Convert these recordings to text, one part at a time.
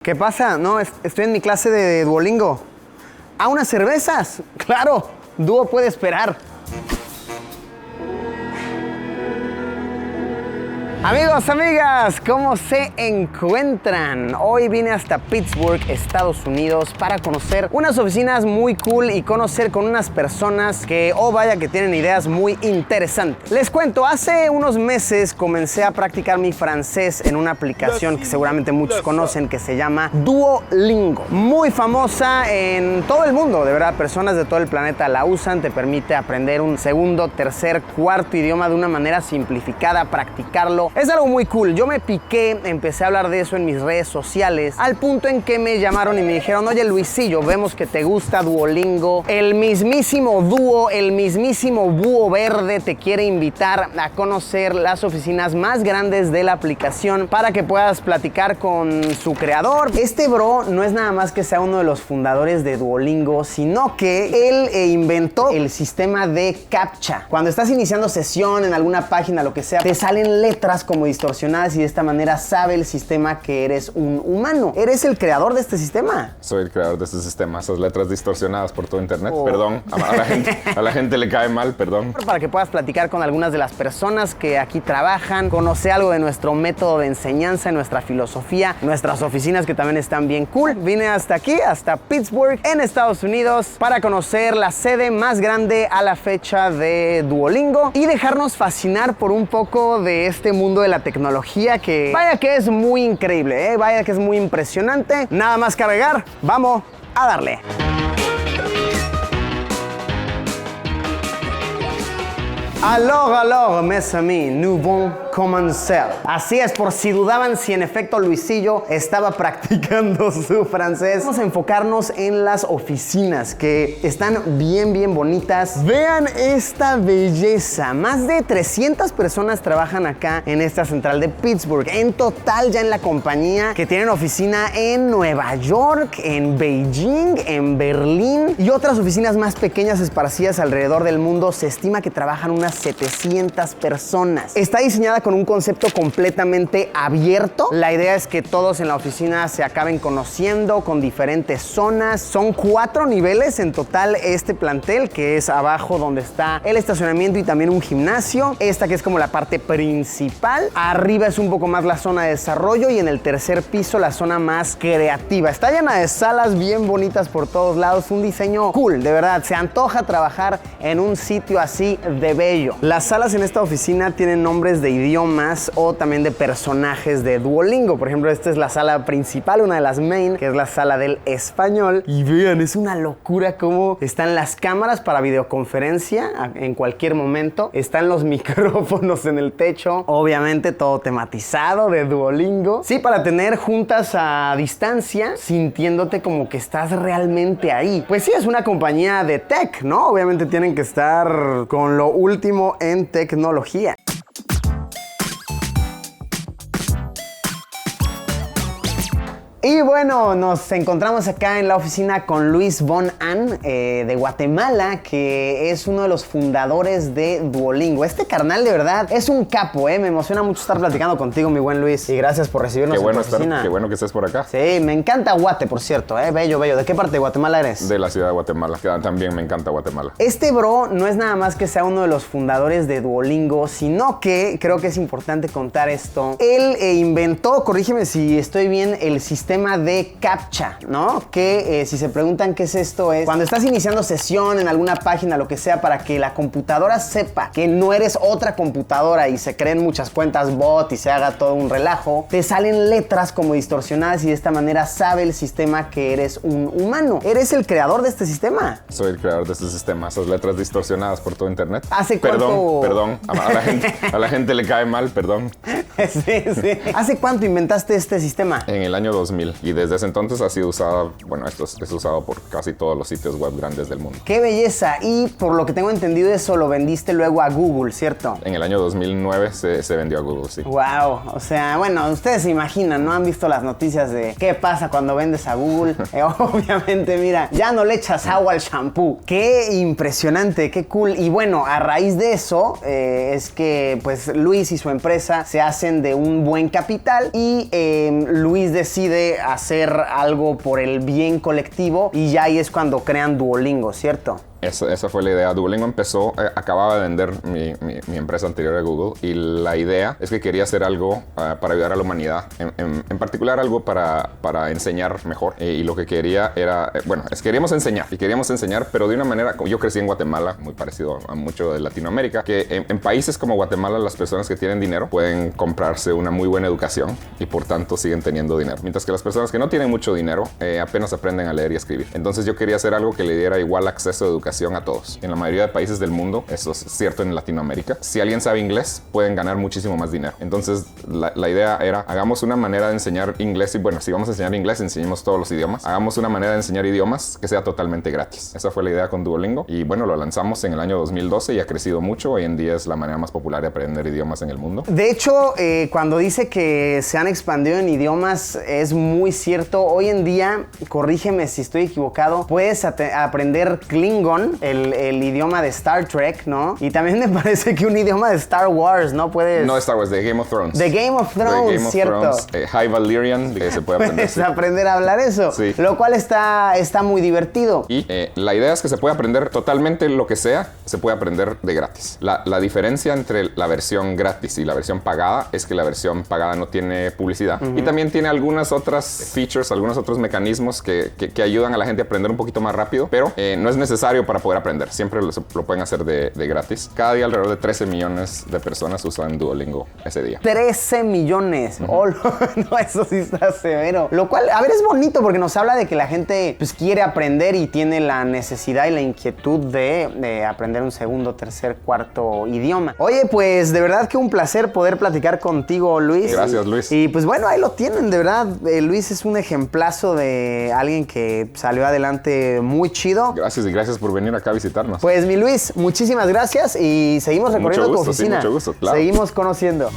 ¿Qué pasa? No, estoy en mi clase de Duolingo. ¿A unas cervezas? Claro, Duo puede esperar. Amigos, amigas, ¿cómo se encuentran? Hoy vine hasta Pittsburgh, Estados Unidos, para conocer unas oficinas muy cool y conocer con unas personas que, oh vaya, que tienen ideas muy interesantes. Les cuento, hace unos meses comencé a practicar mi francés en una aplicación que seguramente muchos conocen, que se llama Duolingo. Muy famosa en todo el mundo, de verdad, personas de todo el planeta la usan, te permite aprender un segundo, tercer, cuarto idioma de una manera simplificada, practicarlo. Es algo muy cool. Yo me piqué, empecé a hablar de eso en mis redes sociales, al punto en que me llamaron y me dijeron: oye, Luisillo, vemos que te gusta Duolingo. El mismísimo Duo, el mismísimo Búho Verde te quiere invitar a conocer las oficinas más grandes de la aplicación para que puedas platicar con su creador. Este bro no es nada más que sea uno de los fundadores de Duolingo, sino que él inventó el sistema de CAPTCHA. Cuando estás iniciando sesión en alguna página, lo que sea, te salen letras como distorsionadas y de esta manera sabe el sistema que eres un humano. ¿Eres el creador de este sistema? Soy el creador de este sistema. Esas letras distorsionadas por todo internet. Perdón, a la gente le cae mal, perdón. Para que puedas platicar con algunas de las personas que aquí trabajan, conocer algo de nuestro método de enseñanza, nuestra filosofía, nuestras oficinas que también están bien cool. Vine hasta aquí, hasta Pittsburgh, en Estados Unidos, para conocer la sede más grande a la fecha de Duolingo y dejarnos fascinar por un poco de este mundo de la tecnología que vaya que es muy increíble, vaya que es muy impresionante. Nada más cargar, vamos a darle. Alors, mes amis, nous vont commencer. Así es, por si dudaban si en efecto Luisillo estaba practicando su francés. Vamos a enfocarnos en las oficinas, que están bien bonitas. Vean esta belleza. Más de 300 personas trabajan acá en esta central de Pittsburgh. En total, ya en la compañía, que tienen oficina en Nueva York, en Beijing, en Berlín y otras oficinas más pequeñas esparcidas alrededor del mundo. Se estima que trabajan unas 700 personas. Está diseñada con un concepto completamente abierto. La idea es que todos en la oficina se acaben conociendo con diferentes zonas. Son 4 niveles en total este plantel, que es abajo donde está el estacionamiento y también un gimnasio. Esta que es como la parte principal. Arriba es un poco más la zona de desarrollo y en el tercer piso la zona más creativa. Está llena de salas bien bonitas por todos lados. Un diseño cool, de verdad. Se antoja trabajar en un sitio así de bello. Las salas en esta oficina tienen nombres de idiomas o también de personajes de Duolingo. Por ejemplo, esta es la sala principal, una de las main, que es la sala del español. Y vean, es una locura cómo están las cámaras para videoconferencia en cualquier momento. Están los micrófonos en el techo. Obviamente todo tematizado de Duolingo. Sí, para tener juntas a distancia, sintiéndote como que estás realmente ahí. Pues sí, es una compañía de tech, ¿no? Obviamente tienen que estar con lo último en tecnología. Y bueno, nos encontramos acá en la oficina con Luis Von An de Guatemala, que es uno de los fundadores de Duolingo. Este carnal de verdad es un capo, me emociona mucho estar platicando contigo, mi buen Luis. Y gracias por recibirnos en tu oficina. Qué bueno que estés por acá. Sí, me encanta Guate, por cierto, bello. ¿De qué parte de Guatemala eres? De la ciudad de Guatemala, que también me encanta Guatemala. Este bro no es nada más que sea uno de los fundadores de Duolingo, sino que creo que es importante contar esto. Él inventó, corrígeme si estoy bien, el sistema de CAPTCHA, ¿no? Que si se preguntan qué es esto, es cuando estás iniciando sesión en alguna página, lo que sea, para que la computadora sepa que no eres otra computadora y se creen muchas cuentas bot y se haga todo un relajo, te salen letras como distorsionadas y de esta manera sabe el sistema que eres un humano. ¿Eres el creador de este sistema? Soy el creador de este sistema. Esas letras distorsionadas por todo internet. ¿Hace cuánto? Perdón, a la gente le cae mal, perdón. Sí. ¿Hace cuánto inventaste este sistema? En el año 2000. Y desde ese entonces ha sido usada, bueno, esto es usado por casi todos los sitios web grandes del mundo. ¡Qué belleza! Y por lo que tengo entendido, eso lo vendiste luego a Google, ¿cierto? En el año 2009 se vendió a Google, sí. ¡Wow! O sea, bueno, ustedes se imaginan, ¿no? Han visto las noticias de qué pasa cuando vendes a Google. Obviamente, mira, ya no le echas agua al shampoo. ¡Qué impresionante! ¡Qué cool! Y bueno, a raíz de eso, es que pues Luis y su empresa se hacen de un buen capital y Luis decide decide hacer algo por el bien colectivo y ya ahí es cuando crean Duolingo, ¿cierto? Esa fue la idea. Duolingo empezó, acababa de vender mi empresa anterior a Google y la idea es que quería hacer algo para ayudar a la humanidad, en particular algo para enseñar mejor. Y lo que quería era, queríamos enseñar, pero de una manera, yo crecí en Guatemala, muy parecido a mucho de Latinoamérica, que en países como Guatemala las personas que tienen dinero pueden comprarse una muy buena educación y por tanto siguen teniendo dinero, mientras que las personas que no tienen mucho dinero apenas aprenden a leer y escribir. Entonces yo quería hacer algo que le diera igual acceso a educación a todos. En la mayoría de países del mundo, eso es cierto en Latinoamérica, si alguien sabe inglés, pueden ganar muchísimo más dinero. Entonces, la idea era, hagamos una manera de enseñar inglés y si vamos a enseñar inglés, enseñemos todos los idiomas. Hagamos una manera de enseñar idiomas que sea totalmente gratis. Esa fue la idea con Duolingo y lo lanzamos en el año 2012 y ha crecido mucho. Hoy en día es la manera más popular de aprender idiomas en el mundo. De hecho, cuando dice que se han expandido en idiomas, es muy cierto. Hoy en día, corrígeme si estoy equivocado, puedes aprender Klingon, el idioma de Star Trek, ¿no? Y también me parece que un idioma de Star Wars, ¿no? Puedes... No Star Wars, de Game of Thrones. De Game of Thrones, cierto. High Valyrian, que se puede aprender. Puedes aprender a hablar eso, sí. Lo cual está muy divertido. Y la idea es que se puede aprender totalmente lo que sea, se puede aprender de gratis. La diferencia entre la versión gratis y la versión pagada es que la versión pagada no tiene publicidad. Y también tiene algunas otras features, algunos otros mecanismos que ayudan a la gente a aprender un poquito más rápido, pero no es necesario para poder aprender. Siempre lo pueden hacer de gratis. Cada día alrededor de 13 millones de personas usan Duolingo ese día. 13 millones. Oh, no, eso sí está severo. Lo cual, a ver, es bonito porque nos habla de que la gente pues, quiere aprender y tiene la necesidad y la inquietud de aprender un segundo, tercer, cuarto idioma. Oye, pues de verdad que un placer poder platicar contigo, Luis. Gracias, Luis. Y pues bueno, ahí lo tienen, de verdad. Luis es un ejemplazo de alguien que salió adelante muy chido. Gracias y gracias por venir acá a visitarnos. Pues mi Luis, muchísimas gracias y seguimos recorriendo mucho gusto, tu oficina. Sí, mucho gusto, claro. Seguimos conociendo.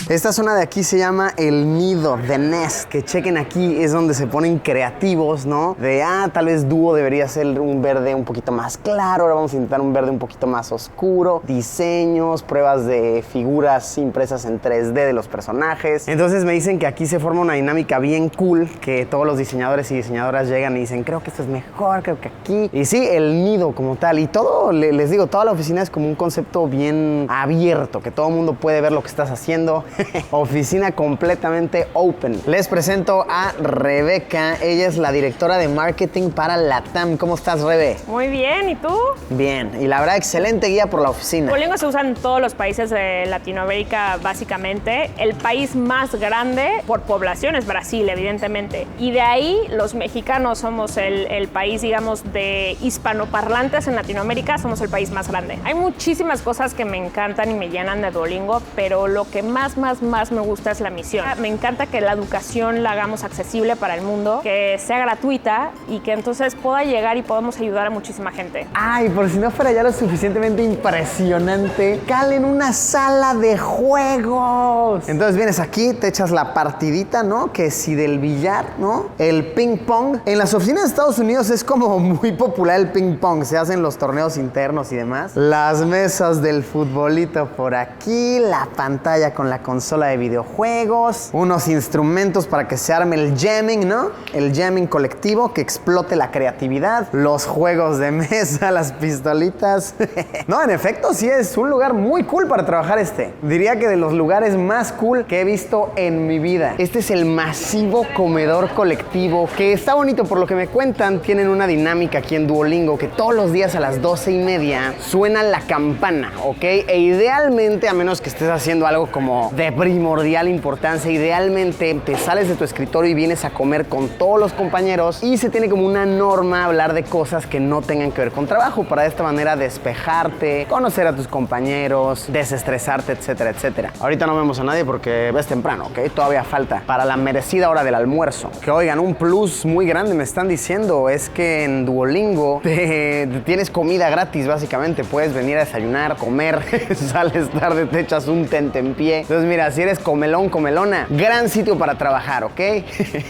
Esta zona de aquí se llama El Nido, The Nest, que chequen aquí, es donde se ponen creativos, ¿no? De, tal vez dúo debería ser un verde un poquito más claro, ahora vamos a intentar un verde un poquito más oscuro, diseños, pruebas de figuras impresas en 3D de los personajes. Entonces me dicen que aquí se forma una dinámica bien cool, que todos los diseñadores y diseñadoras llegan y dicen, creo que esto es mejor, creo que aquí. Y sí, El Nido como tal, y todo, les digo, toda la oficina es como un concepto bien abierto, que todo el mundo puede ver lo que estás haciendo. Oficina completamente open. Les presento a Rebeca. Ella es la directora de marketing para LATAM. ¿Cómo estás, Rebe? Muy bien, ¿y tú? Bien, y la verdad, excelente guía por la oficina. Duolingo se usa en todos los países de Latinoamérica, básicamente. El país más grande por población es Brasil, evidentemente. Y de ahí, los mexicanos somos el país, digamos, de hispanoparlantes en Latinoamérica, somos el país más grande. Hay muchísimas cosas que me encantan y me llenan de Duolingo, pero lo que más me gusta es la misión. Me encanta que la educación la hagamos accesible para el mundo, que sea gratuita y que entonces pueda llegar y podamos ayudar a muchísima gente. Ay, por si no fuera ya lo suficientemente impresionante, calen una sala de juegos. Entonces vienes aquí, te echas la partidita, ¿no? Que si del billar, ¿no? El ping pong. En las oficinas de Estados Unidos es como muy popular el ping pong. Se hacen los torneos internos y demás. Las mesas del futbolito por aquí, la pantalla con la consola de videojuegos, unos instrumentos para que se arme el jamming, ¿no? El jamming colectivo, que explote la creatividad, los juegos de mesa, las pistolitas. No, en efecto, sí es un lugar muy cool para trabajar este. Diría que de los lugares más cool que he visto en mi vida. Este es el masivo comedor colectivo, que está bonito por lo que me cuentan. Tienen una dinámica aquí en Duolingo, que todos los días a las 12:30 suena la campana, ¿ok? E idealmente, a menos que estés haciendo algo como de primordial importancia, idealmente te sales de tu escritorio y vienes a comer con todos los compañeros y se tiene como una norma hablar de cosas que no tengan que ver con trabajo, para de esta manera despejarte, conocer a tus compañeros, desestresarte, etcétera, etcétera. Ahorita no vemos a nadie porque es temprano, ¿ok? Todavía falta para la merecida hora del almuerzo. Que oigan, un plus muy grande me están diciendo es que en Duolingo tienes comida gratis, básicamente. Puedes venir a desayunar, comer, sales tarde, te echas un tentempié. Entonces, mira, si eres comelón, comelona, gran sitio para trabajar, ¿ok?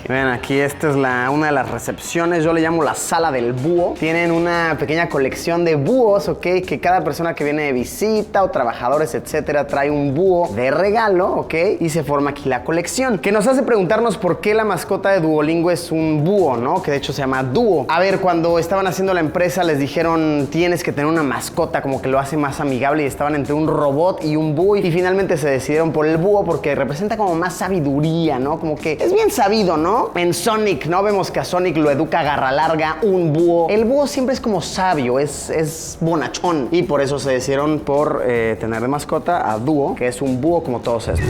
Ven, aquí esta es una de las recepciones, yo le llamo la sala del búho. Tienen una pequeña colección de búhos, ¿ok? Que cada persona que viene de visita o trabajadores, etcétera, trae un búho de regalo, ¿ok? Y se forma aquí la colección, que nos hace preguntarnos por qué la mascota de Duolingo es un búho, ¿no? Que de hecho se llama Duo. A ver, cuando estaban haciendo la empresa les dijeron tienes que tener una mascota, como que lo hace más amigable, y estaban entre un robot y un búho, y finalmente se decidieron por el búho porque representa como más sabiduría, ¿no? Como que es bien sabido, ¿no? En Sonic, ¿no? Vemos que a Sonic lo educa Garra Larga, un búho. El búho siempre es como sabio, es bonachón, y por eso se decidieron por tener de mascota a Duo, que es un búho como todos estos.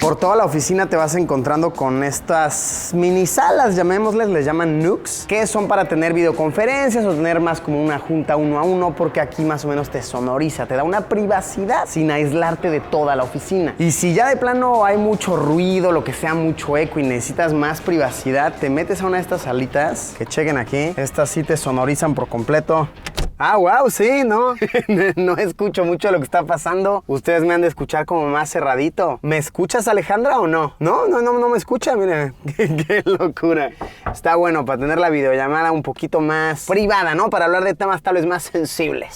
Por toda la oficina te vas encontrando con estas mini salas, llamémosles, les llaman nooks, que son para tener videoconferencias o tener más como una junta uno a uno, porque aquí más o menos te sonoriza, te da una privacidad sin aislarte de toda la oficina. Y si ya de plano hay mucho ruido, lo que sea, mucho eco y necesitas más privacidad, te metes a una de estas salitas, que chequen aquí, estas sí te sonorizan por completo. Ah, wow, sí, ¿no? No escucho mucho lo que está pasando. Ustedes me han de escuchar como más cerradito. ¿Me escuchas, Alejandra, o no? No me escucha, mira. Qué locura. Está bueno para tener la videollamada un poquito más privada, ¿no? Para hablar de temas tal vez más sensibles.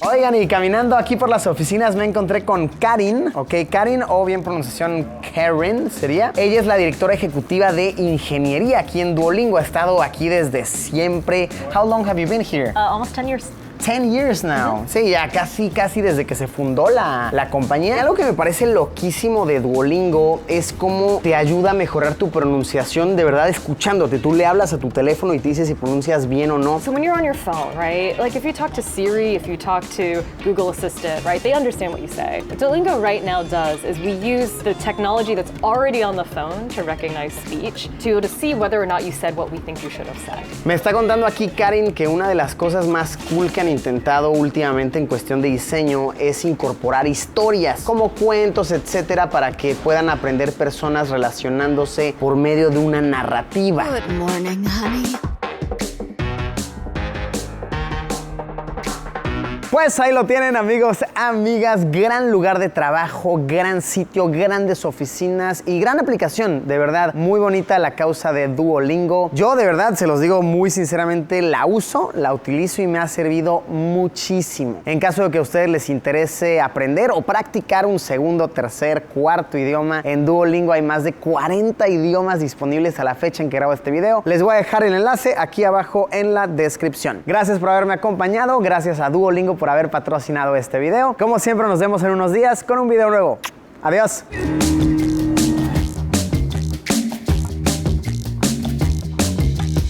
Oigan, y caminando aquí por las oficinas me encontré con Karin, ¿ok? Karin, o bien pronunciación Karen sería. Ella es la directora ejecutiva de ingeniería aquí en Duolingo. Ha estado aquí desde siempre. How long have you been here? Almost 10 years. 10 years now. Sí, ya casi desde que se fundó la compañía. Algo que me parece loquísimo de Duolingo es cómo te ayuda a mejorar tu pronunciación de verdad escuchándote. Tú le hablas a tu teléfono y te dice si pronuncias bien o no. So when you're on your phone, right? Like if you talk to Siri, if you talk to Google Assistant, right? They understand what you say. What Duolingo right now does is we use the technology that's already on the phone to recognize speech to see whether or not you said what we think you should have said. Me está contando aquí Karin que una de las cosas más cool que han intentado últimamente en cuestión de diseño es incorporar historias como cuentos, etcétera, para que puedan aprender personas relacionándose por medio de una narrativa. Good morning, honey. Pues ahí lo tienen, amigos, amigas, gran lugar de trabajo, gran sitio, grandes oficinas y gran aplicación, de verdad, muy bonita la causa de Duolingo. Yo de verdad, se los digo muy sinceramente, la uso, la utilizo y me ha servido muchísimo. En caso de que a ustedes les interese aprender o practicar un segundo, tercer, cuarto idioma, en Duolingo hay más de 40 idiomas disponibles a la fecha en que grabo este video. Les voy a dejar el enlace aquí abajo en la descripción. Gracias por haberme acompañado, gracias a Duolingo por haber patrocinado este video. Como siempre, nos vemos en unos días con un video nuevo. Adiós.